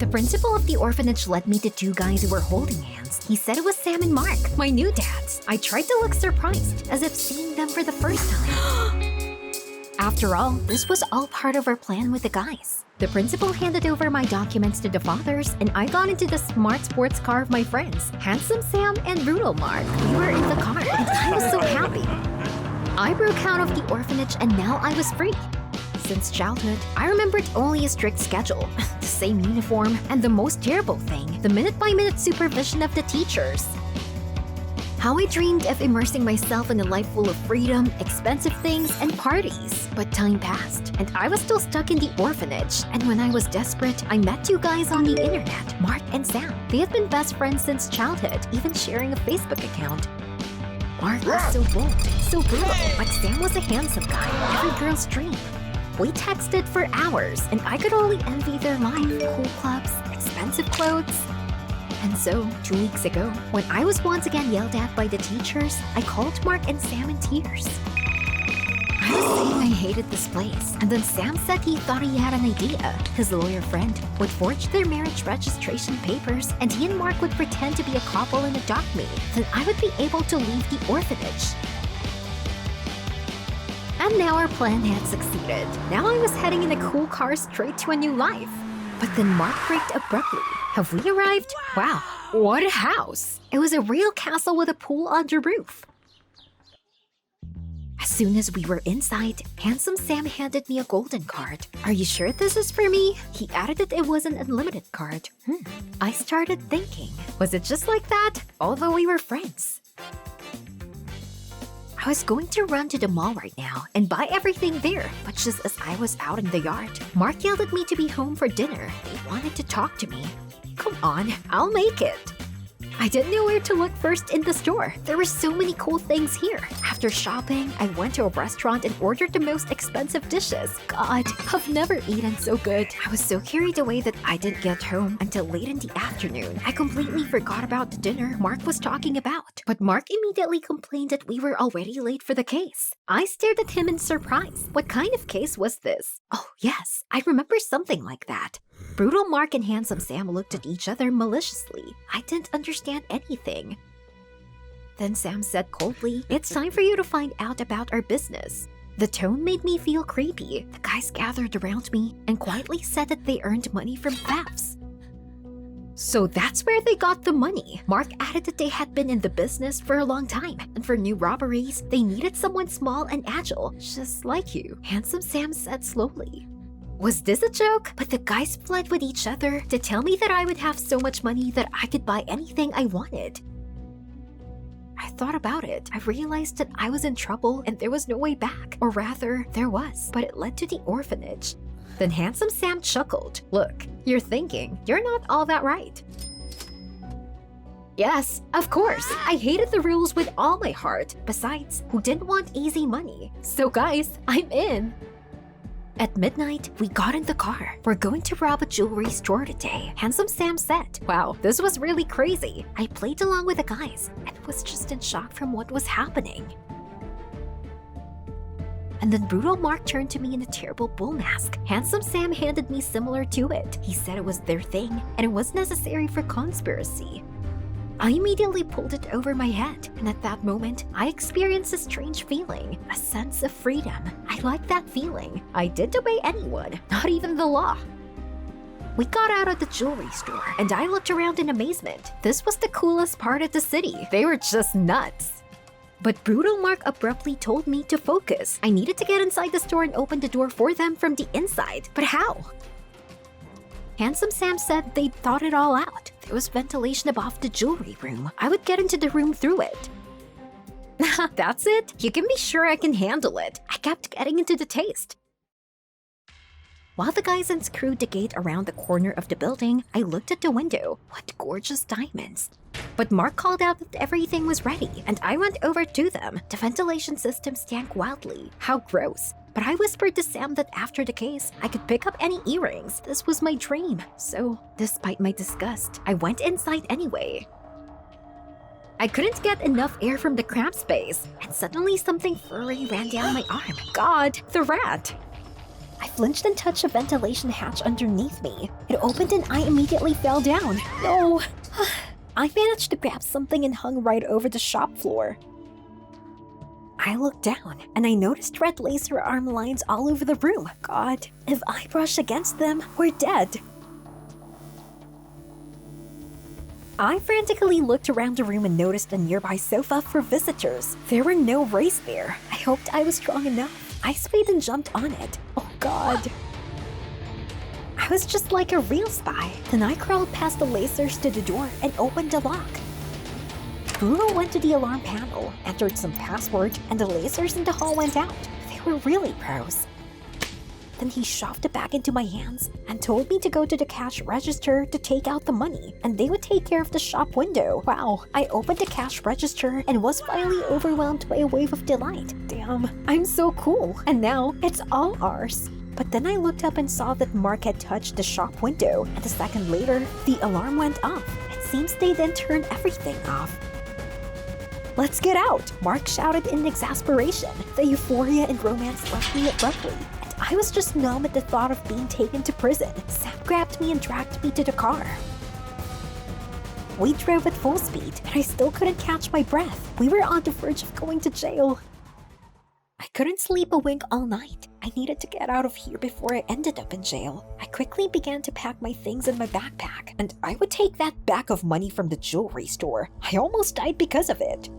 The principal of the orphanage led me to two guys who were holding hands. He said it was Sam and Mark, my new dads. I tried to look surprised, as if seeing them for the first time. After all, this was all part of our plan with the guys. The principal handed over my documents to the fathers, and I got into the smart sports car of my friends, Handsome Sam and Brutal Mark. We were in the car, and I was so happy. I broke out of the orphanage, and now I was free. Since childhood, I remembered only a strict schedule, the same uniform, and the most terrible thing, the minute-by-minute supervision of the teachers. How I dreamed of immersing myself in a life full of freedom, expensive things, and parties. But time passed, and I was still stuck in the orphanage. And when I was desperate, I met two guys on the internet, Mark and Sam. They have been best friends since childhood, even sharing a Facebook account. Mark was so bold, so brutal, but Sam was a handsome guy, every girl's dream. We texted for hours, and I could only envy their life, cool clubs, expensive clothes. And so, 2 weeks ago, when I was once again yelled at by the teachers, I called Mark and Sam in tears. I was saying I hated this place, and then Sam said he thought he had an idea. His lawyer friend would forge their marriage registration papers, and he and Mark would pretend to be a couple and adopt me. Then I would be able to leave the orphanage. And now our plan had succeeded. Now I was heading in a cool car straight to a new life. But then Mark braked abruptly. Have we arrived? Wow, what a house! It was a real castle with a pool on the roof. As soon as we were inside, Handsome Sam handed me a golden card. Are you sure this is for me? He added that it was an unlimited card. I started thinking, was it just like that? Although we were friends. I was going to run to the mall right now and buy everything there, but just as I was out in the yard, Mark yelled at me to be home for dinner. They wanted to talk to me. Come on, I'll make it. I didn't know where to look first in the store. There were so many cool things here. After shopping, I went to a restaurant and ordered the most expensive dishes. God, I've never eaten so good. I was so carried away that I didn't get home until late in the afternoon. I completely forgot about the dinner Mark was talking about. But Mark immediately complained that we were already late for the case. I stared at him in surprise. What kind of case was this? Oh yes, I remember something like that. Brutal Mark and Handsome Sam looked at each other maliciously. I didn't understand anything. Then Sam said coldly, "It's time for you to find out about our business." The tone made me feel creepy. The guys gathered around me and quietly said that they earned money from thefts. So that's where they got the money. Mark added that they had been in the business for a long time, and for new robberies, they needed someone small and agile, just like you. Handsome Sam said slowly. Was this a joke? But the guys fled with each other to tell me that I would have so much money that I could buy anything I wanted. I thought about it. I realized that I was in trouble and there was no way back. Or rather, there was, but it led to the orphanage. Then Handsome Sam chuckled. Look, you're thinking, you're not all that right. Yes, of course. I hated the rules with all my heart. Besides, who didn't want easy money? So guys, I'm in. At midnight, we got in the car. We're going to rob a jewelry store today, Handsome Sam said. Wow, this was really crazy. I played along with the guys and was just in shock from what was happening. And then Brutal Mark turned to me in a terrible bull mask. Handsome Sam handed me similar to it. He said it was their thing and it was necessary for conspiracy. I immediately pulled it over my head, and at that moment, I experienced a strange feeling, a sense of freedom. I liked that feeling. I didn't obey anyone, not even the law. We got out of the jewelry store, and I looked around in amazement. This was the coolest part of the city. They were just nuts. But Brutal Mark abruptly told me to focus. I needed to get inside the store and open the door for them from the inside. But how? Handsome Sam said they'd thought it all out. There was ventilation above the jewelry room. I would get into the room through it. That's it? You can be sure I can handle it. I kept getting into the taste. While the guys unscrewed the gate around the corner of the building, I looked at the window. What gorgeous diamonds. But Mark called out that everything was ready, and I went over to them. The ventilation system stank wildly. How gross. But I whispered to Sam that after the case, I could pick up any earrings. This was my dream. So, despite my disgust, I went inside anyway. I couldn't get enough air from the cramped space, and suddenly something furry ran down my arm. God, the rat! I flinched and touched a ventilation hatch underneath me. It opened and I immediately fell down. No! I managed to grab something and hung right over the shop floor. I looked down and I noticed red laser arm lines all over the room. God, if I brush against them, we're dead. I frantically looked around the room and noticed a nearby sofa for visitors. There were no rays there. I hoped I was strong enough. I swayed and jumped on it. Oh God. I was just like a real spy. Then I crawled past the lasers to the door and opened the lock. Bruno went to the alarm panel, entered some password, and the lasers in the hall went out. They were really pros. Then he shoved the bag into my hands and told me to go to the cash register to take out the money, and they would take care of the shop window. Wow, I opened the cash register and was finally overwhelmed by a wave of delight. Damn, I'm so cool, and now it's all ours. But then I looked up and saw that Mark had touched the shop window, and a second later, the alarm went off. It seems they then turned everything off. Let's get out! Mark shouted in exasperation. The euphoria and romance left me abruptly. I was just numb at the thought of being taken to prison. Sam grabbed me and dragged me to the car. We drove at full speed, and I still couldn't catch my breath. We were on the verge of going to jail. I couldn't sleep a wink all night. I needed to get out of here before I ended up in jail. I quickly began to pack my things in my backpack, and I would take that bag of money from the jewelry store. I almost died because of it.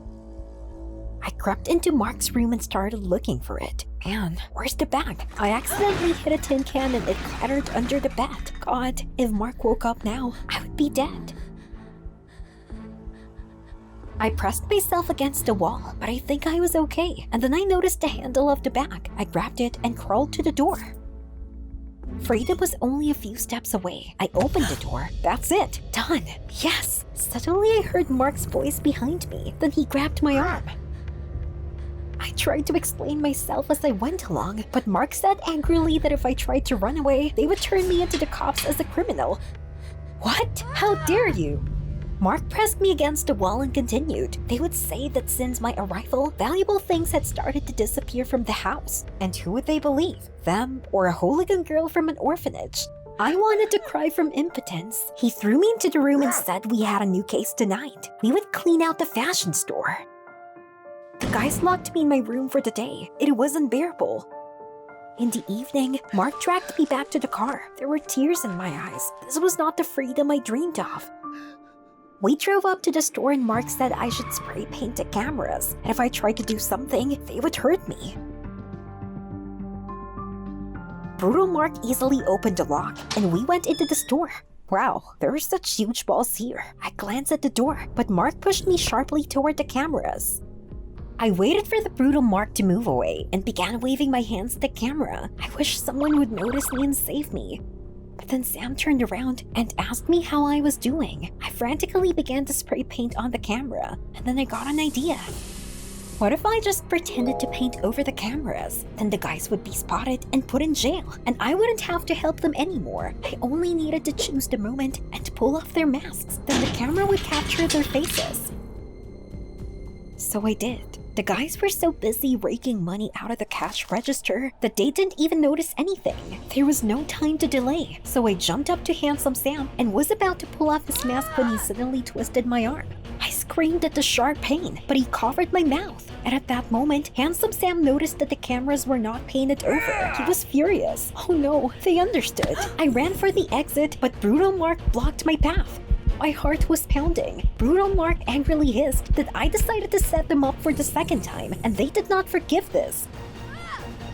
I crept into Mark's room and started looking for it. Man, where's the bag? I accidentally hit a tin can and it clattered under the bed. God, if Mark woke up now, I would be dead. I pressed myself against the wall, but I think I was okay. And then I noticed the handle of the bag. I grabbed it and crawled to the door. Freedom was only a few steps away. I opened the door. That's it. Done. Yes. Suddenly I heard Mark's voice behind me. Then he grabbed my arm. I tried to explain myself as I went along, but Mark said angrily that if I tried to run away, they would turn me into the cops as a criminal. What? How dare you? Mark pressed me against the wall and continued. They would say that since my arrival, valuable things had started to disappear from the house. And who would they believe? Them or a hooligan girl from an orphanage? I wanted to cry from impotence. He threw me into the room and said we had a new case tonight. We would clean out the fashion store. The guys locked me in my room for the day. It was unbearable. In the evening, Mark dragged me back to the car. There were tears in my eyes. This was not the freedom I dreamed of. We drove up to the store and Mark said I should spray paint the cameras. And if I tried to do something, they would hurt me. Brutal Mark easily opened the lock and we went into the store. Wow, there are such huge balls here. I glanced at the door, but Mark pushed me sharply toward the cameras. I waited for the brutal Mark to move away and began waving my hands at the camera. I wish someone would notice me and save me. But then Sam turned around and asked me how I was doing. I frantically began to spray paint on the camera, and then I got an idea. What if I just pretended to paint over the cameras? Then the guys would be spotted and put in jail, and I wouldn't have to help them anymore. I only needed to choose the moment and pull off their masks. Then the camera would capture their faces. So I did. The guys were so busy raking money out of the cash register that they didn't even notice anything. There was no time to delay, so I jumped up to Handsome Sam and was about to pull off his mask when he suddenly twisted my arm. I screamed at the sharp pain, but he covered my mouth. And at that moment, Handsome Sam noticed that the cameras were not painted over. He was furious. Oh no, they understood. I ran for the exit, but Brutal Mark blocked my path. My heart was pounding. Brutal Mark angrily hissed that I decided to set them up for the second time, and they did not forgive this.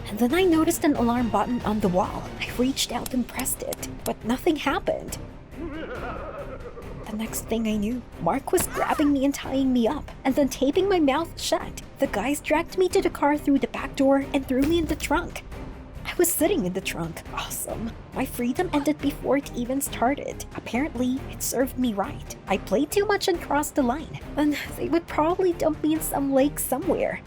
And then I noticed an alarm button on the wall. I reached out and pressed it, but nothing happened. The next thing I knew, Mark was grabbing me and tying me up, and then taping my mouth shut. The guys dragged me to the car through the back door and threw me in the trunk. I was sitting in the trunk. Awesome. My freedom ended before it even started. Apparently, it served me right. I played too much and crossed the line, and they would probably dump me in some lake somewhere.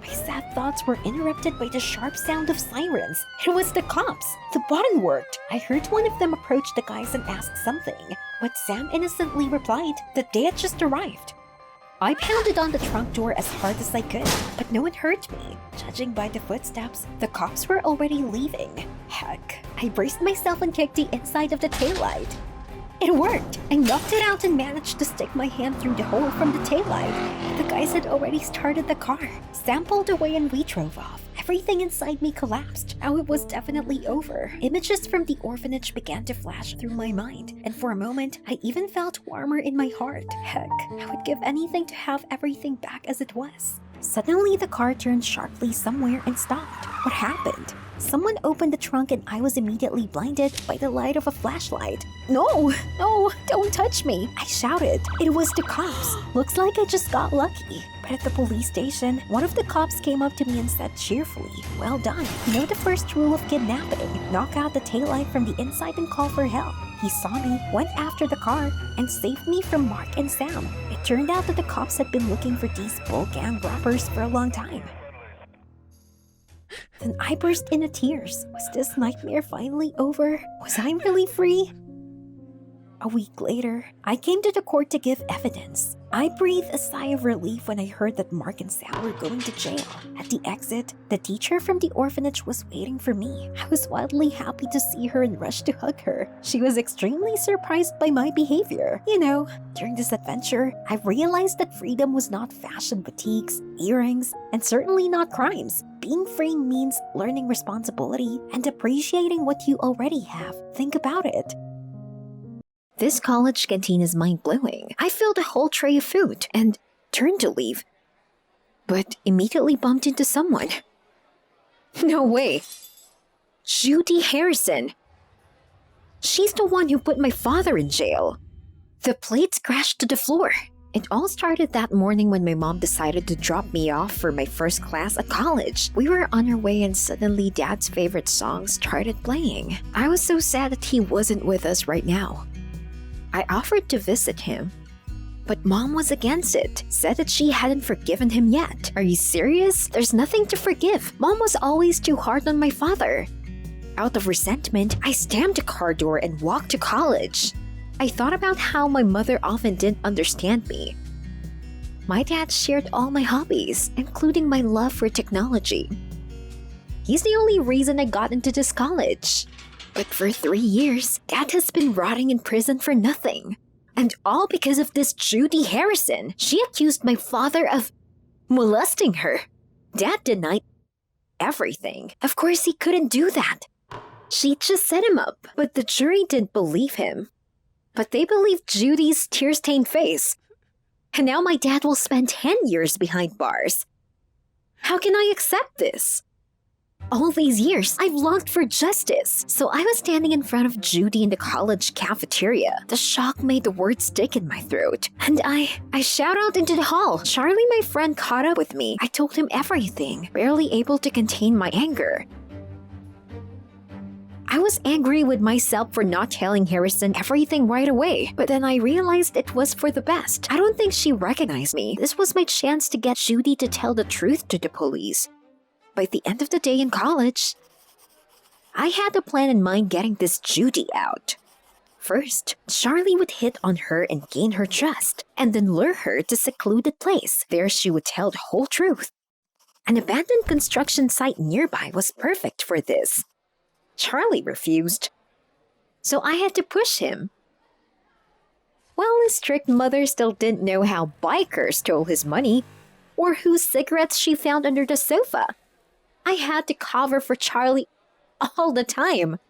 My sad thoughts were interrupted by the sharp sound of sirens. It was the cops. The button worked. I heard one of them approach the guys and ask something, but Sam innocently replied that they had just arrived. I pounded on the trunk door as hard as I could, but no one heard me. Judging by the footsteps, the cops were already leaving. Heck, I braced myself and kicked the inside of the taillight. It worked! I knocked it out and managed to stick my hand through the hole from the taillight. The guys had already started the car. Sam pulled away and we drove off. Everything inside me collapsed. Now it was definitely over. Images from the orphanage began to flash through my mind, and for a moment, I even felt warmer in my heart. Heck, I would give anything to have everything back as it was. Suddenly, the car turned sharply somewhere and stopped. What happened? Someone opened the trunk and I was immediately blinded by the light of a flashlight. No, don't touch me, I shouted. It was the cops. Looks like I just got lucky. But at the police station, one of the cops came up to me and said cheerfully, "Well done. You know the first rule of kidnapping. Knock out the taillight from the inside and call for help." He saw me, went after the car, and saved me from Mark and Sam. It turned out that the cops had been looking for these bull gang robbers for a long time. Then I burst into tears. Was this nightmare finally over? Was I really free? A week later, I came to the court to give evidence. I breathed a sigh of relief when I heard that Mark and Sam were going to jail. At the exit, the teacher from the orphanage was waiting for me. I was wildly happy to see her and rushed to hug her. She was extremely surprised by my behavior. You know, during this adventure, I realized that freedom was not fashion boutiques, earrings, and certainly not crimes. Being free means learning responsibility and appreciating what you already have. Think about it. This college canteen is mind-blowing. I filled a whole tray of food and turned to leave, but immediately bumped into someone. No way. Judy Harrison. She's the one who put my father in jail. The plates crashed to the floor. It all started that morning when my mom decided to drop me off for my first class at college. We were on our way and suddenly Dad's favorite song started playing. I was so sad that he wasn't with us right now. I offered to visit him, but Mom was against it, said that she hadn't forgiven him yet. Are you serious? There's nothing to forgive. Mom was always too hard on my father. Out of resentment, I stamped the car door and walked to college. I thought about how my mother often didn't understand me. My dad shared all my hobbies, including my love for technology. He's the only reason I got into this college. But for 3 years, Dad has been rotting in prison for nothing. And all because of this Judy Harrison. She accused my father of molesting her. Dad denied everything. Of course, he couldn't do that. She just set him up, but the jury didn't believe him. But they believed Judy's tear-stained face. And now my dad will spend 10 years behind bars. How can I accept this? All these years, I've longed for justice. So I was standing in front of Judy in the college cafeteria. The shock made the words stick in my throat. And I shout out into the hall. Charlie, my friend, caught up with me. I told him everything, barely able to contain my anger. I was angry with myself for not telling Harrison everything right away, but then I realized it was for the best. I don't think she recognized me. This was my chance to get Judy to tell the truth to the police. By the end of the day in college, I had a plan in mind getting this Judy out. First, Charlie would hit on her and gain her trust, and then lure her to a secluded place. There she would tell the whole truth. An abandoned construction site nearby was perfect for this. Charlie refused, so I had to push him. Well, his strict mother still didn't know how bikers stole his money, or whose cigarettes she found under the sofa. I had to cover for Charlie all the time.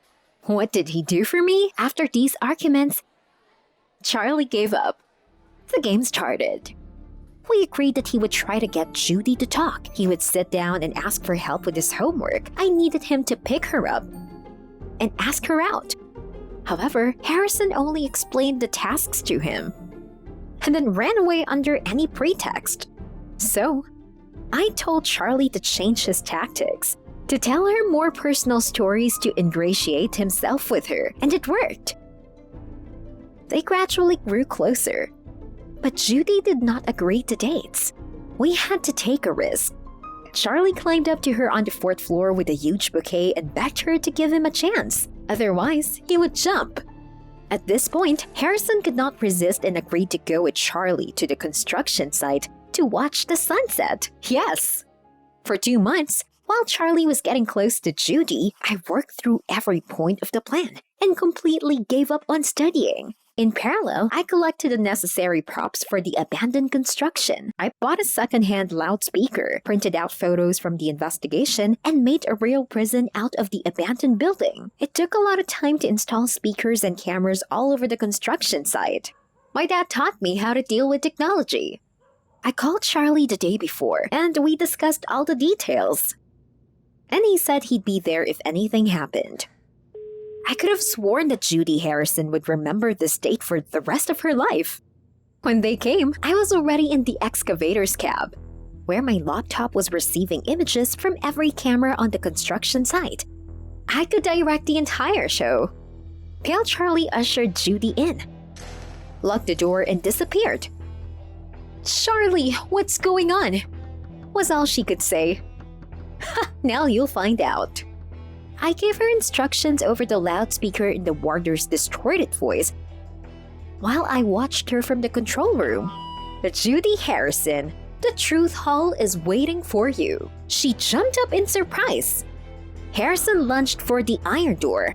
What did he do for me? After these arguments, Charlie gave up. The game started. We agreed that he would try to get Judy to talk. He would sit down and ask for help with his homework. I needed him to pick her up and ask her out. However, Harrison only explained the tasks to him and then ran away under any pretext. So, I told Charlie to change his tactics, to tell her more personal stories to ingratiate himself with her, and it worked. They gradually grew closer, but Judy did not agree to dates. We had to take a risk. Charlie climbed up to her on the 4th floor with a huge bouquet and begged her to give him a chance. Otherwise, he would jump. At this point, Harrison could not resist and agreed to go with Charlie to the construction site to watch the sunset. Yes! For 2 months, while Charlie was getting close to Judy, I worked through every point of the plan and completely gave up on studying. In parallel, I collected the necessary props for the abandoned construction. I bought a second-hand loudspeaker, printed out photos from the investigation, and made a real prison out of the abandoned building. It took a lot of time to install speakers and cameras all over the construction site. My dad taught me how to deal with technology. I called Charlie the day before, and we discussed all the details. And he said he'd be there if anything happened. I could have sworn that Judy Harrison would remember this date for the rest of her life. When they came, I was already in the excavator's cab, where my laptop was receiving images from every camera on the construction site. I could direct the entire show. Pale Charlie ushered Judy in, locked the door, and disappeared. "Charlie, what's going on?" was all she could say. "Ha, now you'll find out." I gave her instructions over the loudspeaker in the warder's distorted voice while I watched her from the control room. "Judy Harrison, the truth hall is waiting for you." She jumped up in surprise. Harrison lunged for the iron door,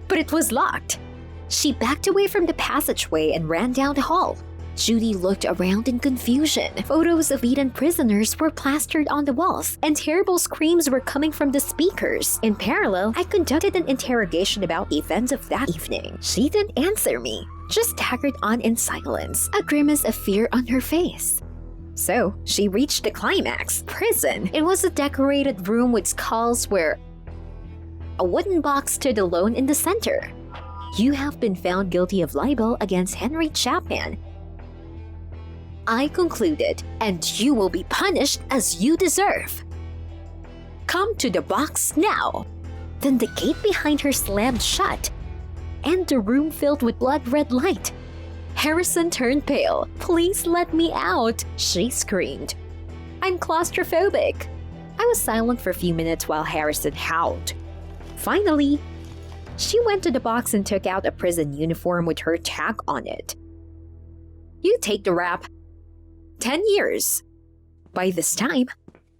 but it was locked. She backed away from the passageway and ran down the hall. Judy looked around in confusion. Photos of beaten prisoners were plastered on the walls, and terrible screams were coming from the speakers. In parallel, I conducted an interrogation about the events of that evening. She didn't answer me, just staggered on in silence, a grimace of fear on her face. So, she reached the climax. Prison. It was a decorated room with skulls where a wooden box stood alone in the center. "You have been found guilty of libel against Henry Chapman," I concluded, "and you will be punished as you deserve. Come to the box now." Then the gate behind her slammed shut, and the room filled with blood-red light. Harrison turned pale. "Please let me out," she screamed. "I'm claustrophobic." I was silent for a few minutes while Harrison howled. Finally, she went to the box and took out a prison uniform with her tag on it. "You take the rap. 10 years. By this time,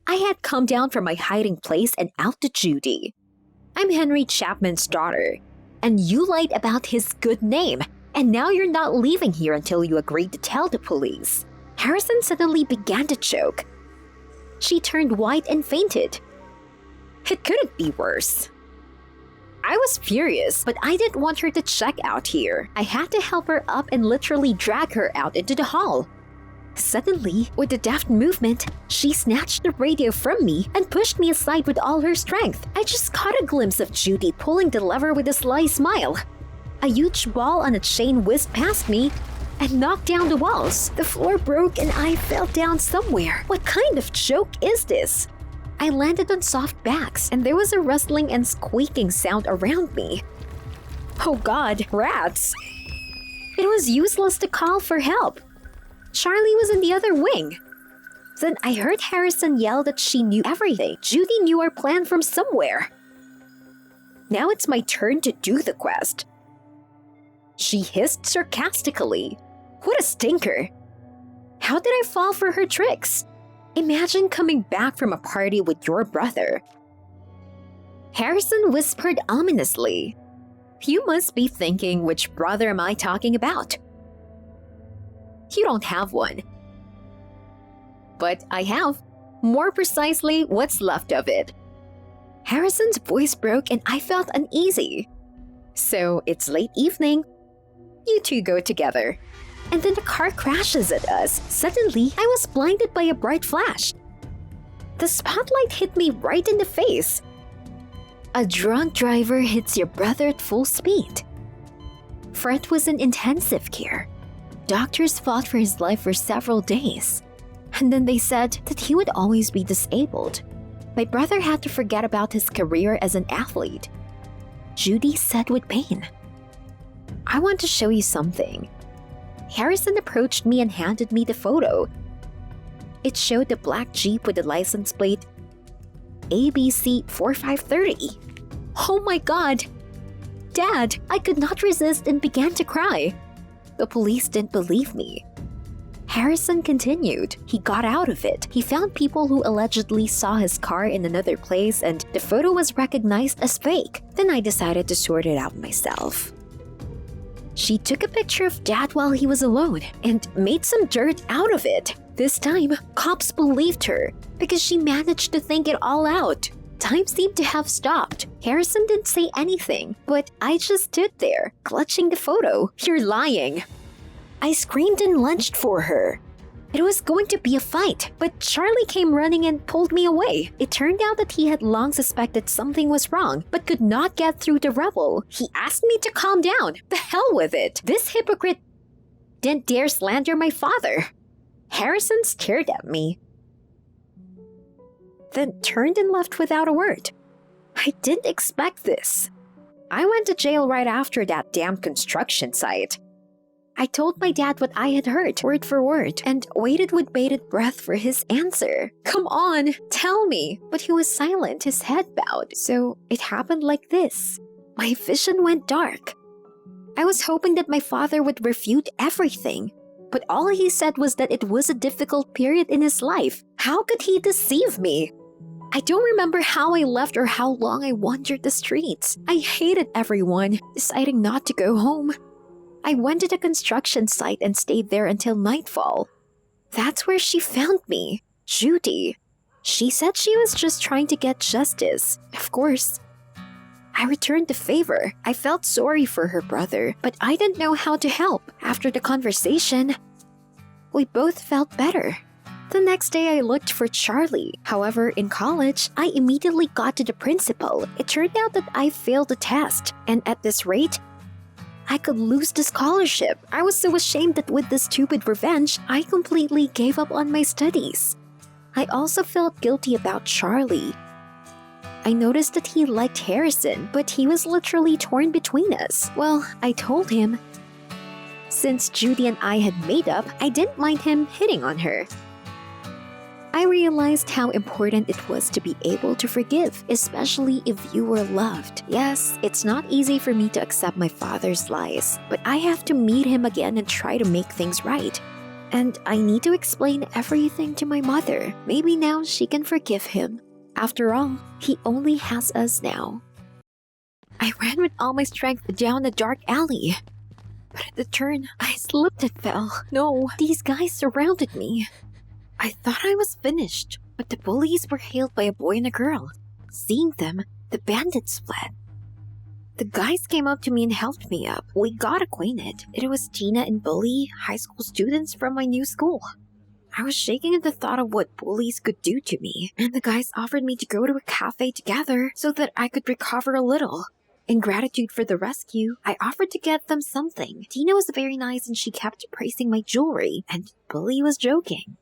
I had come down from my hiding place and out to Judy. "I'm Henry Chapman's daughter, and you lied about his good name, and now you're not leaving here until you agreed to tell the police." Harrison suddenly began to choke. She turned white and fainted. It couldn't be worse. I was furious, but I didn't want her to check out here. I had to help her up and literally drag her out into the hall. Suddenly, with a deft movement, she snatched the radio from me and pushed me aside with all her strength. I just caught a glimpse of Judy pulling the lever with a sly smile. A huge ball on a chain whizzed past me and knocked down the walls. The floor broke and I fell down somewhere. What kind of joke is this? I landed on soft backs and there was a rustling and squeaking sound around me. Oh God, rats! It was useless to call for help. Charlie was in the other wing. Then I heard Harrison yell that she knew everything. Judy knew our plan from somewhere. Now it's my turn to do the quest. She hissed sarcastically. What a stinker. How did I fall for her tricks? Imagine coming back from a party with your brother. Harrison whispered ominously. You must be thinking, which brother am I talking about? You don't have one. But I have. More precisely, what's left of it. Harrison's voice broke and I felt uneasy. So it's late evening. You two go together. And then the car crashes at us. Suddenly, I was blinded by a bright flash. The spotlight hit me right in the face. A drunk driver hits your brother at full speed. Fred was in intensive care. Doctors fought for his life for several days. And then they said that he would always be disabled. My brother had to forget about his career as an athlete. Judy said with pain. I want to show you something. Harrison approached me and handed me the photo. It showed the black Jeep with the license plate ABC 4530. Oh my God! Dad, I could not resist and began to cry. The police didn't believe me. Harrison continued. He got out of it. He found people who allegedly saw his car in another place and the photo was recognized as fake. Then I decided to sort it out myself. She took a picture of Dad while he was alone and made some dirt out of it. This time, cops believed her because she managed to think it all out. Time seemed to have stopped. Harrison didn't say anything, but I just stood there, clutching the photo. You're lying. I screamed and lunged for her. It was going to be a fight, but Charlie came running and pulled me away. It turned out that he had long suspected something was wrong, but could not get through the rebel. He asked me to calm down. The hell with it. This hypocrite didn't dare slander my father. Harrison stared at me, then turned and left without a word. I didn't expect this. I went to jail right after that damn construction site. I told my dad what I had heard, word for word, and waited with bated breath for his answer. Come on, tell me. But he was silent, his head bowed. So it happened like this. My vision went dark. I was hoping that my father would refute everything, but all he said was that it was a difficult period in his life. How could he deceive me? I don't remember how I left or how long I wandered the streets. I hated everyone, deciding not to go home. I went to the construction site and stayed there until nightfall. That's where she found me, Judy. She said she was just trying to get justice. Of course, I returned the favor. I felt sorry for her brother, but I didn't know how to help. After the conversation, we both felt better. The next day I looked for Charlie. However, in college, I immediately got to the principal. It turned out that I failed the test, and at this rate, I could lose the scholarship. I was so ashamed that with this stupid revenge, I completely gave up on my studies. I also felt guilty about Charlie. I noticed that he liked Harrison, but he was literally torn between us. Well, I told him. Since Judy and I had made up, I didn't mind him hitting on her. I realized how important it was to be able to forgive, especially if you were loved. Yes, it's not easy for me to accept my father's lies, but I have to meet him again and try to make things right. And I need to explain everything to my mother. Maybe now she can forgive him. After all, he only has us now. I ran with all my strength down the dark alley. But at the turn, I slipped and fell. No, these guys surrounded me. I thought I was finished, but the bullies were hailed by a boy and a girl. Seeing them, the bandits fled. The guys came up to me and helped me up. We got acquainted. It was Tina and Billy, high school students from my new school. I was shaking at the thought of what bullies could do to me, and the guys offered me to go to a cafe together so that I could recover a little. In gratitude for the rescue, I offered to get them something. Tina was very nice and she kept praising my jewelry, and Billy was joking.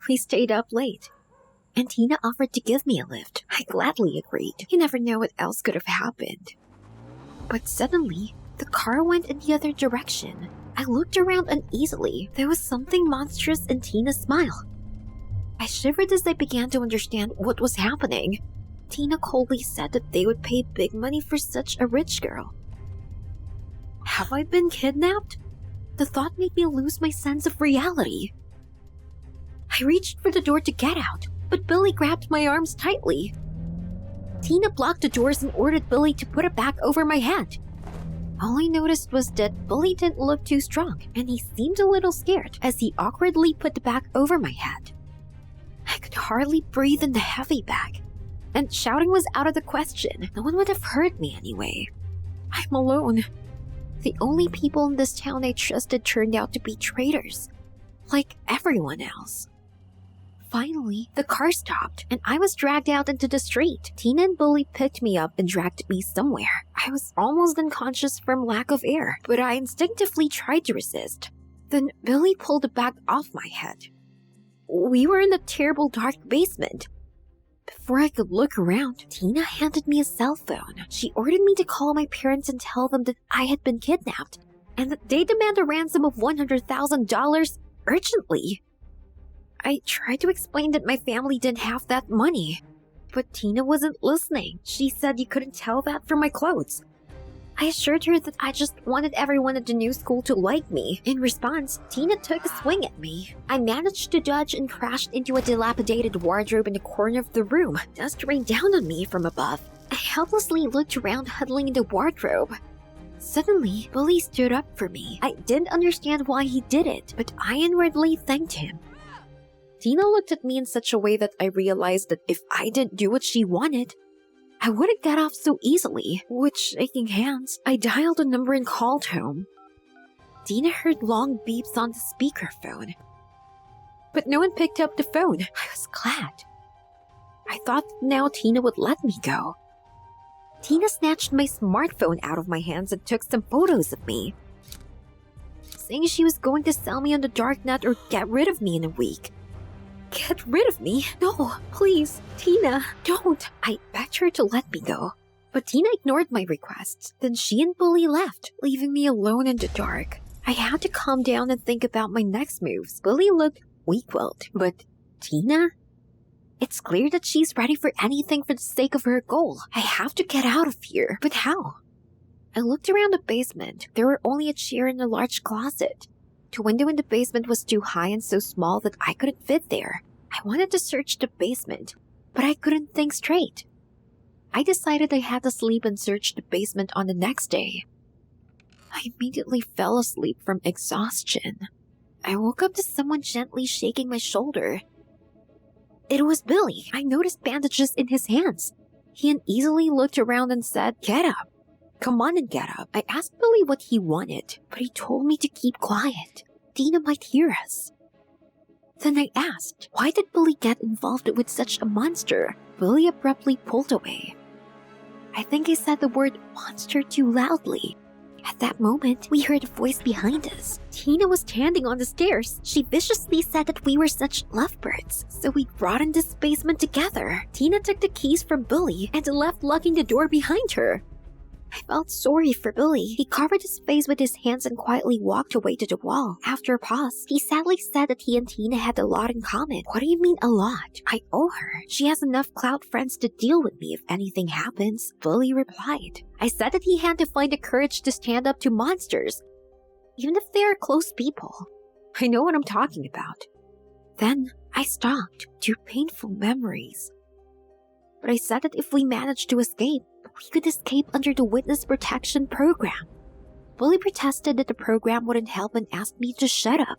We stayed up late, and Tina offered to give me a lift. I gladly agreed. You never know what else could have happened. But suddenly, the car went in the other direction. I looked around uneasily. There was something monstrous in Tina's smile. I shivered as I began to understand what was happening. Tina coldly said that they would pay big money for such a rich girl. Have I been kidnapped? The thought made me lose my sense of reality. I reached for the door to get out, but Billy grabbed my arms tightly. Tina blocked the doors and ordered Billy to put it back over my head. All I noticed was that Billy didn't look too strong, and he seemed a little scared as he awkwardly put the bag over my head. I could hardly breathe in the heavy bag, and shouting was out of the question. No one would have heard me anyway. I'm alone. The only people in this town I trusted turned out to be traitors, like everyone else. Finally, the car stopped, and I was dragged out into the street. Tina and Billy picked me up and dragged me somewhere. I was almost unconscious from lack of air, but I instinctively tried to resist. Then Billy pulled the bag off my head. We were in the terrible dark basement. Before I could look around, Tina handed me a cell phone. She ordered me to call my parents and tell them that I had been kidnapped, and that they demand a ransom of $100,000 urgently. I tried to explain that my family didn't have that money, but Tina wasn't listening. She said you couldn't tell that from my clothes. I assured her that I just wanted everyone at the new school to like me. In response, Tina took a swing at me. I managed to dodge and crashed into a dilapidated wardrobe in the corner of the room. Dust rained down on me from above. I helplessly looked around, huddling in the wardrobe. Suddenly, Billy stood up for me. I didn't understand why he did it, but I inwardly thanked him. Tina looked at me in such a way that I realized that if I didn't do what she wanted, I wouldn't get off so easily. With shaking hands, I dialed a number and called home. Tina heard long beeps on the speakerphone, but no one picked up the phone. I was glad. I thought that now Tina would let me go. Tina snatched my smartphone out of my hands and took some photos of me, saying she was going to sell me on the darknet or get rid of me in a week. Get rid of me? No, please, Tina, don't. I begged her to let me go, but Tina ignored my requests. Then she and Billy left, leaving me alone in the dark. I had to calm down and think about my next moves. Billy looked weak-willed, but Tina? It's clear that she's ready for anything for the sake of her goal. I have to get out of here. But how? I looked around the basement. There were only a chair and a large closet. The window in the basement was too high and so small that I couldn't fit there. I wanted to search the basement, but I couldn't think straight. I decided I had to sleep and search the basement on the next day. I immediately fell asleep from exhaustion. I woke up to someone gently shaking my shoulder. It was Billy. I noticed bandages in his hands. He uneasily looked around and said, "Get up. Come on and get up." I asked Billy what he wanted, but he told me to keep quiet. Tina might hear us. Then I asked, why did Billy get involved with such a monster? Billy abruptly pulled away. I think I said the word monster too loudly. At that moment, we heard a voice behind us. Tina was standing on the stairs. She viciously said that we were such lovebirds, so we brought in this basement together. Tina took the keys from Billy and left, locking the door behind her. I felt sorry for Billy. He covered his face with his hands and quietly walked away to the wall. After a pause, he sadly said that he and Tina had a lot in common. What do you mean a lot? I owe her. She has enough clout friends to deal with me if anything happens. Billy replied. I said that he had to find the courage to stand up to monsters, even if they are close people. I know what I'm talking about. Then I stopped due to painful memories. But I said that if we managed to escape, we could escape under the witness protection program. Billy protested that the program wouldn't help and asked me to shut up.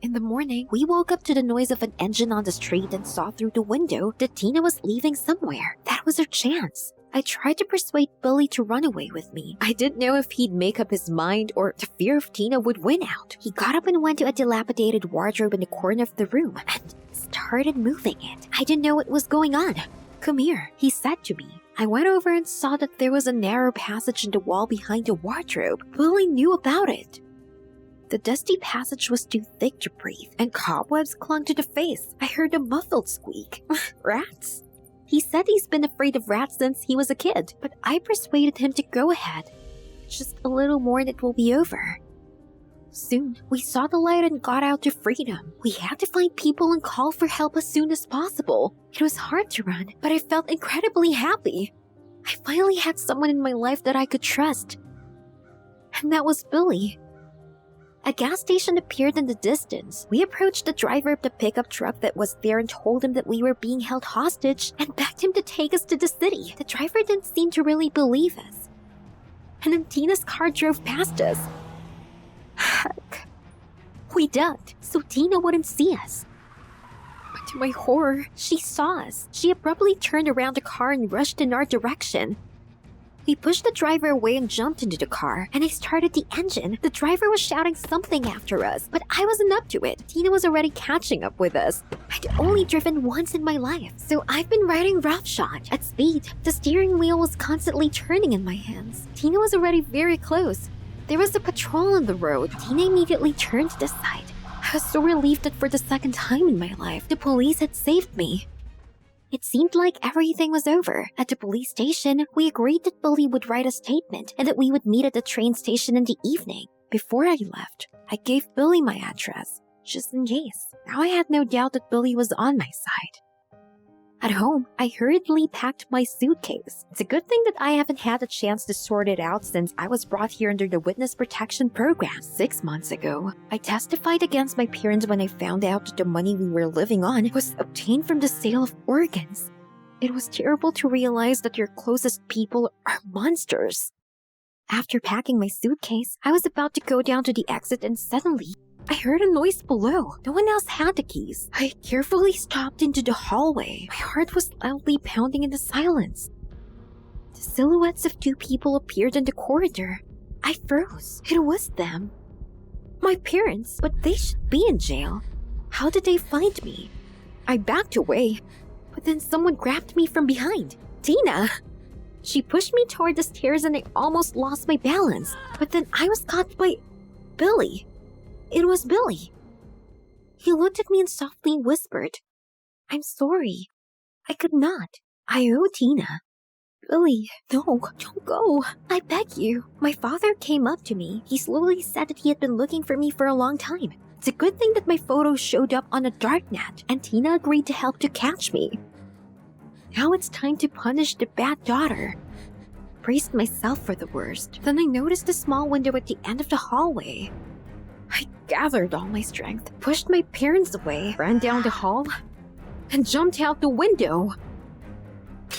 In the morning, we woke up to the noise of an engine on the street and saw through the window that Tina was leaving somewhere. That was her chance. I tried to persuade Billy to run away with me. I didn't know if he'd make up his mind or the fear of Tina would win out. He got up and went to a dilapidated wardrobe in the corner of the room and started moving it. I didn't know what was going on. "Come here," he said to me. I went over and saw that there was a narrow passage in the wall behind the wardrobe. Billy knew about it. The dusty passage was too thick to breathe, and cobwebs clung to the face. I heard a muffled squeak. Rats? He said he's been afraid of rats since he was a kid, but I persuaded him to go ahead. Just a little more and it will be over. Soon, we saw the light and got out to freedom. We had to find people and call for help as soon as possible. It was hard to run, but I felt incredibly happy. I finally had someone in my life that I could trust. And that was Billy. A gas station appeared in the distance. We approached the driver of the pickup truck that was there and told him that we were being held hostage and begged him to take us to the city. The driver didn't seem to really believe us. And then Tina's car drove past us. Heck. We ducked so Tina wouldn't see us. But to my horror, she saw us. She abruptly turned around the car and rushed in our direction. We pushed the driver away and jumped into the car, and I started the engine. The driver was shouting something after us, but I wasn't up to it. Tina was already catching up with us. I'd only driven once in my life, so I've been riding roughshod at speed. The steering wheel was constantly turning in my hands. Tina was already very close. There was a patrol on the road. Tina immediately turned to the side. I was so relieved that for the second time in my life, the police had saved me. It seemed like everything was over. At the police station, we agreed that Billy would write a statement and that we would meet at the train station in the evening. Before I left, I gave Billy my address, just in case. Now I had no doubt that Billy was on my side. At home, I hurriedly packed my suitcase. It's a good thing that I haven't had a chance to sort it out since I was brought here under the Witness Protection Program 6 months ago. I testified against my parents when I found out that the money we were living on was obtained from the sale of organs. It was terrible to realize that your closest people are monsters. After packing my suitcase, I was about to go down to the exit and suddenly, I heard a noise below. No one else had the keys. I carefully stopped into the hallway. My heart was loudly pounding in the silence. The silhouettes of 2 people appeared in the corridor. I froze. It was them. My parents, but they should be in jail. How did they find me? I backed away, but then someone grabbed me from behind. Tina! She pushed me toward the stairs and I almost lost my balance. But then I was caught by Billy. It was Billy. He looked at me and softly whispered, "I'm sorry. I could not. I owe Tina." "Billy, no, don't go. I beg you." My father came up to me. He slowly said that he had been looking for me for a long time. It's a good thing that my photos showed up on a darknet, and Tina agreed to help to catch me. Now it's time to punish the bad daughter. Braced myself for the worst. Then I noticed a small window at the end of the hallway. I gathered all my strength, pushed my parents away, ran down the hall, and jumped out the window.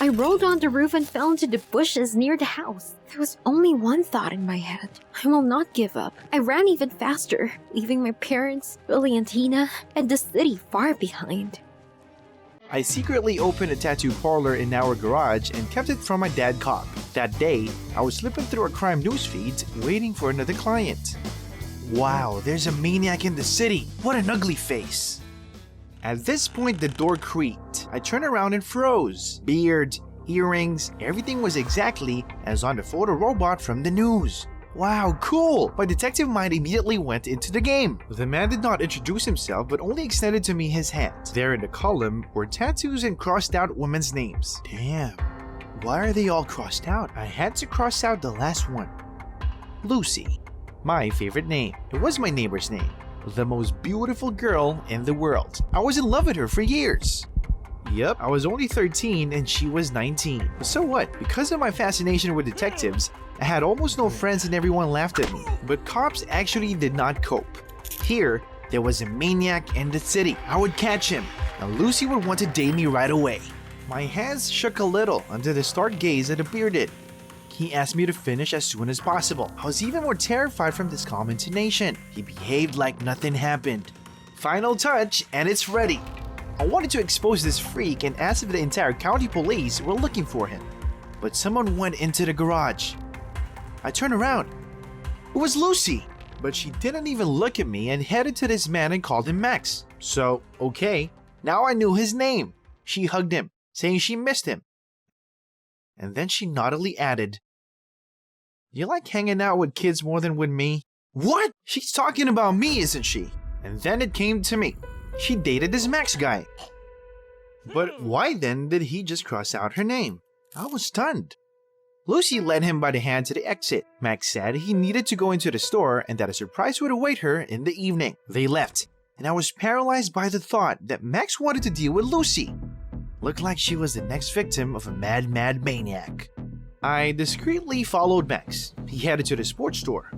I rolled on the roof and fell into the bushes near the house. There was only one thought in my head. I will not give up. I ran even faster, leaving my parents, Billy and Tina, and the city far behind. I secretly opened a tattoo parlor in our garage and kept it from my dad cop. That day, I was flipping through our crime news feeds, waiting for another client. Wow, there's a maniac in the city. What an ugly face. At this point, the door creaked. I turned around and froze. Beard, earrings, everything was exactly as on the photo robot from the news. Wow, cool! My detective mind immediately went into the game. The man did not introduce himself but only extended to me his hand. There in the column were tattoos and crossed out women's names. Damn, why are they all crossed out? I had to cross out the last one. Lucy. My favorite name. It was my neighbor's name. The most beautiful girl in the world. I was in love with her for years. Yep, I was only 13 and she was 19. But so what? Because of my fascination with detectives, I had almost no friends and everyone laughed at me. But cops actually did not cope. Here, there was a maniac in the city. I would catch him, and Lucy would want to date me right away. My hands shook a little under the stark gaze that the beard did. He asked me to finish as soon as possible. I was even more terrified from this calm intonation. He behaved like nothing happened. Final touch, and it's ready. I wanted to expose this freak and ask if the entire county police were looking for him. But someone went into the garage. I turned around. It was Lucy. But she didn't even look at me and headed to this man and called him Max. So, okay, now I knew his name. She hugged him, saying she missed him. And then she naughtily added, "You like hanging out with kids more than with me?" What? She's talking about me, isn't she? And then it came to me. She dated this Max guy. But why then did he just cross out her name? I was stunned. Lucy led him by the hand to the exit. Max said he needed to go into the store and that a surprise would await her in the evening. They left, and I was paralyzed by the thought that Max wanted to deal with Lucy. Looked like she was the next victim of a mad maniac. I discreetly followed Max. He headed to the sports store.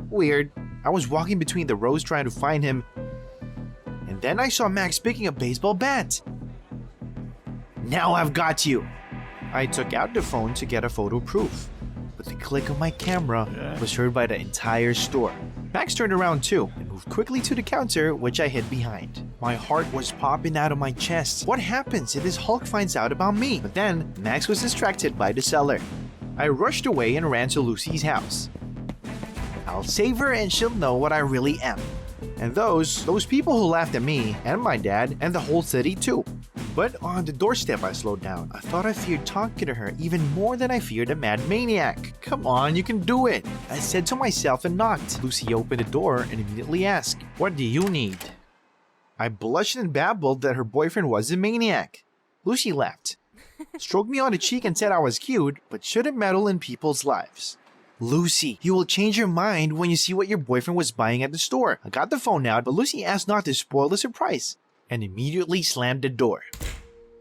Weird. I was walking between the rows trying to find him, and then I saw Max picking a baseball bat. Now I've got you. I took out the phone to get a photo proof, but the click of my camera was heard by the entire store. Max turned around too and moved quickly to the counter, which I hid behind. My heart was popping out of my chest. What happens if this Hulk finds out about me? But then Max was distracted by the seller. I rushed away and ran to Lucy's house. I'll save her and she'll know what I really am. And those people who laughed at me and my dad and the whole city too. But on the doorstep I slowed down. I thought I feared talking to her even more than I feared a mad maniac. Come on, you can do it, I said to myself and knocked. Lucy opened the door and immediately asked, "What do you need?" I blushed and babbled that her boyfriend was a maniac. Lucy laughed, stroked me on the cheek and said I was cute, but shouldn't meddle in people's lives. Lucy, you will change your mind when you see what your boyfriend was buying at the store. I got the phone out, but Lucy asked not to spoil the surprise and immediately slammed the door.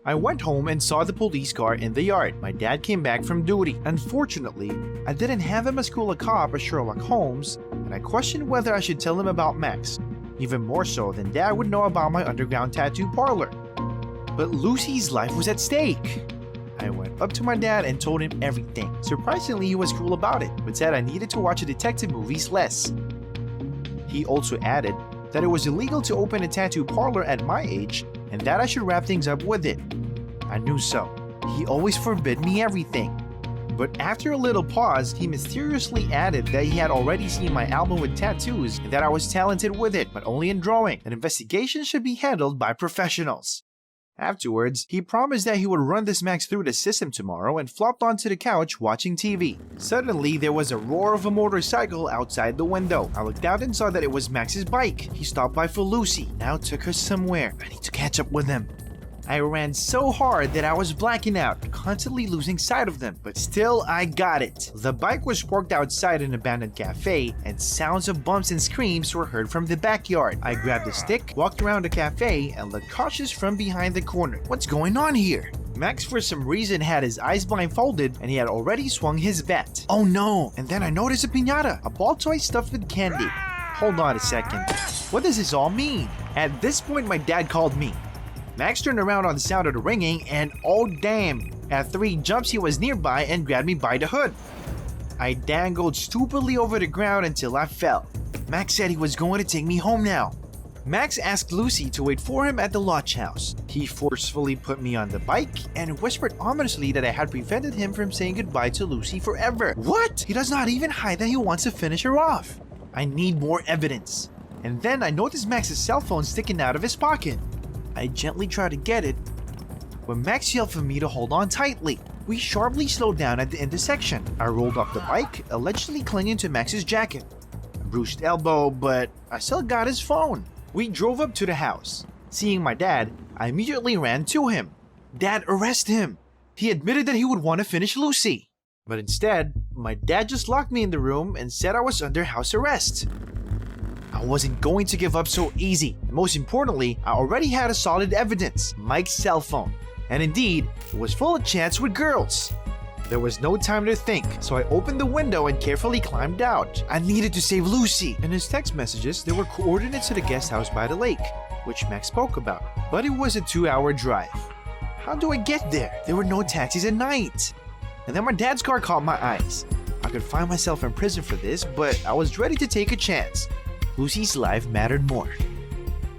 I went home and saw the police car in the yard. My dad came back from duty. Unfortunately, I didn't have him as cool a cop as Sherlock Holmes, and I questioned whether I should tell him about Max, even more so than Dad would know about my underground tattoo parlor. But Lucy's life was at stake. I went up to my dad and told him everything. Surprisingly, he was cool about it, but said I needed to watch detective movies less. He also added that it was illegal to open a tattoo parlor at my age and that I should wrap things up with it. I knew so. He always forbid me everything. But after a little pause, he mysteriously added that he had already seen my album with tattoos and that I was talented with it, but only in drawing. An investigation should be handled by professionals. Afterwards, he promised that he would run this Max through the system tomorrow and flopped onto the couch watching TV. Suddenly, there was a roar of a motorcycle outside the window. I looked out and saw that it was Max's bike. He stopped by for Lucy, now took her somewhere. I need to catch up with him. I ran so hard that I was blacking out, constantly losing sight of them, but still I got it. The bike was parked outside an abandoned cafe, and sounds of bumps and screams were heard from the backyard. I grabbed a stick, walked around the cafe, and looked cautious from behind the corner. What's going on here? Max for some reason had his eyes blindfolded and he had already swung his bat. Oh no! And then I noticed a piñata, a ball toy stuffed with candy. Hold on a second. What does this all mean? At this point my dad called me. Max turned around on the sound of the ringing and oh damn, at 3 jumps he was nearby and grabbed me by the hood. I dangled stupidly over the ground until I fell. Max said he was going to take me home now. Max asked Lucy to wait for him at the lodge house. He forcefully put me on the bike and whispered ominously that I had prevented him from saying goodbye to Lucy forever. What? He does not even hide that he wants to finish her off. I need more evidence. And then I noticed Max's cell phone sticking out of his pocket. I gently tried to get it, when Max yelled for me to hold on tightly. We sharply slowed down at the intersection. I rolled off the bike, allegedly clinging to Max's jacket. A bruised elbow, but I still got his phone. We drove up to the house. Seeing my dad, I immediately ran to him. Dad, arrest him! He admitted that he would want to finish Lucy. But instead, my dad just locked me in the room and said I was under house arrest. I wasn't going to give up so easy. And most importantly, I already had a solid evidence, Mike's cell phone. And indeed, it was full of chats with girls. There was no time to think, so I opened the window and carefully climbed out. I needed to save Lucy. In his text messages, there were coordinates to the guest house by the lake, which Max spoke about. But it was a 2-hour drive. How do I get there? There were no taxis at night. And then my dad's car caught my eyes. I could find myself in prison for this, but I was ready to take a chance. Lucy's life mattered more.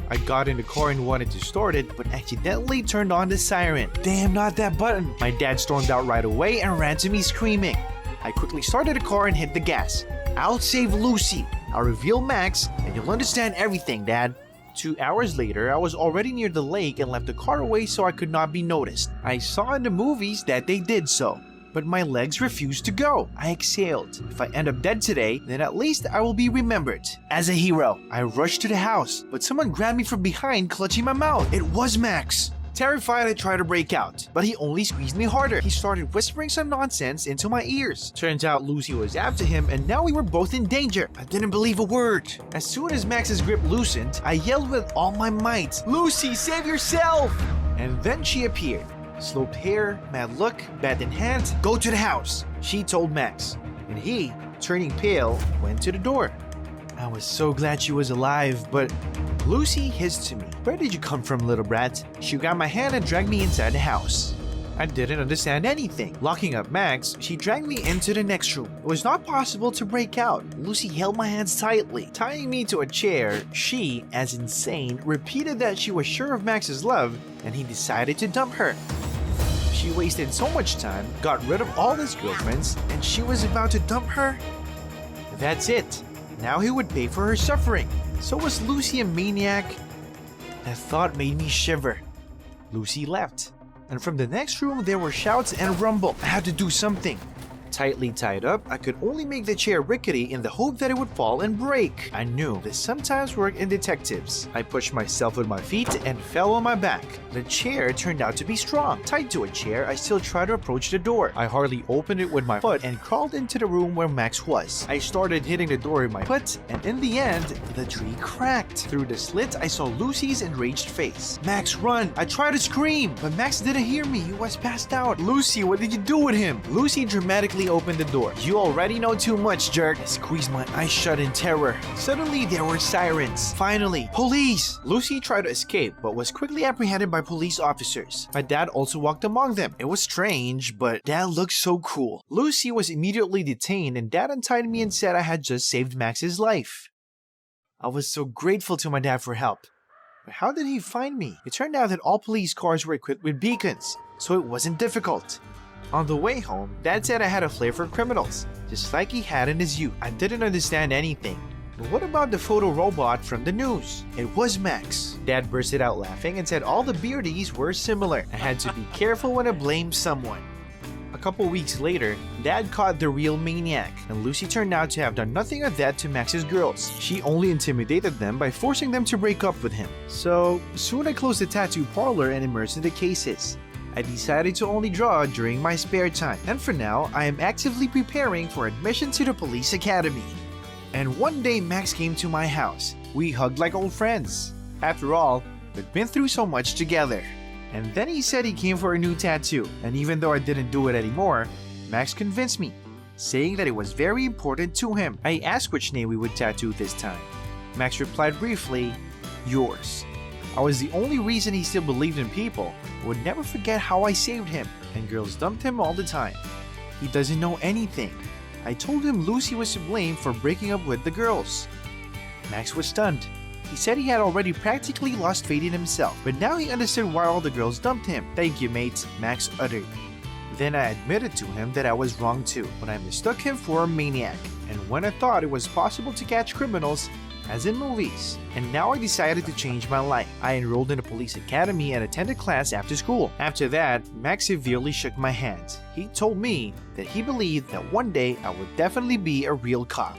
I got in the car and wanted to start it, but accidentally turned on the siren. Damn, not that button. My dad stormed out right away and ran to me screaming. I quickly started the car and hit the gas. I'll save Lucy. I'll reveal Max, and you'll understand everything, Dad. 2 hours later, I was already near the lake and left the car away so I could not be noticed. I saw in the movies that they did so. But my legs refused to go. I exhaled. If I end up dead today, then at least I will be remembered as a hero. I rushed to the house, but someone grabbed me from behind, clutching my mouth. It was Max. Terrified, I tried to break out, but he only squeezed me harder. He started whispering some nonsense into my ears. Turns out Lucy was after him, and now we were both in danger. I didn't believe a word. As soon as Max's grip loosened, I yelled with all my might, "Lucy, save yourself!" And then she appeared. Sloped hair, mad look, bat in hand. Go to the house, she told Max. And he, turning pale, went to the door. I was so glad she was alive, but Lucy hissed to me. Where did you come from, little brat? She grabbed my hand and dragged me inside the house. I didn't understand anything. Locking up Max, she dragged me into the next room. It was not possible to break out. Lucy held my hands tightly. Tying me to a chair, she, as insane, repeated that she was sure of Max's love and he decided to dump her. She wasted so much time, got rid of all his girlfriends, and she was about to dump her? That's it. Now he would pay for her suffering. So was Lucy a maniac? That thought made me shiver. Lucy left. And from the next room there were shouts and rumble. I had to do something. Tightly tied up, I could only make the chair rickety in the hope that it would fall and break. I knew this sometimes worked in detectives. I pushed myself with my feet and fell on my back. The chair turned out to be strong. Tied to a chair, I still tried to approach the door. I hardly opened it with my foot and crawled into the room where Max was. I started hitting the door with my foot, and in the end, the tree cracked. Through the slit, I saw Lucy's enraged face. "Max, run!" I tried to scream, but Max didn't hear me. He was passed out. "Lucy, what did you do with him?" Lucy dramatically opened the door. "You already know too much, jerk." I squeezed my eyes shut in terror. Suddenly, there were sirens. Finally, police! Lucy tried to escape, but was quickly apprehended by police officers. My dad also walked among them. It was strange, but Dad looked so cool. Lucy was immediately detained, and Dad untied me and said I had just saved Max's life. I was so grateful to my dad for help. But how did he find me? It turned out that all police cars were equipped with beacons, so it wasn't difficult. On the way home, Dad said I had a flair for criminals, just like he had in his youth. I didn't understand anything. But what about the photo robot from the news? It was Max. Dad bursted out laughing and said all the beardies were similar. I had to be careful when I blamed someone. A couple weeks later, Dad caught the real maniac, and Lucy turned out to have done nothing of that to Max's girls. She only intimidated them by forcing them to break up with him. So soon I closed the tattoo parlor and immersed in the cases. I decided to only draw during my spare time, and for now, I am actively preparing for admission to the police academy. And one day Max came to my house. We hugged like old friends. After all, we'd been through so much together. And then he said he came for a new tattoo, and even though I didn't do it anymore, Max convinced me, saying that it was very important to him. I asked which name we would tattoo this time. Max replied briefly, "Yours." I was the only reason he still believed in people. I would never forget how I saved him, and girls dumped him all the time. He doesn't know anything. I told him Lucy was to blame for breaking up with the girls. Max was stunned. He said he had already practically lost faith in himself, but now he understood why all the girls dumped him. "Thank you, mates," Max uttered. Then I admitted to him that I was wrong too, when I mistook him for a maniac, and when I thought it was possible to catch criminals, as in movies. And now I decided to change my life. I enrolled in a police academy and attended class after school. After that, Max severely shook my hand. He told me that he believed that one day I would definitely be a real cop.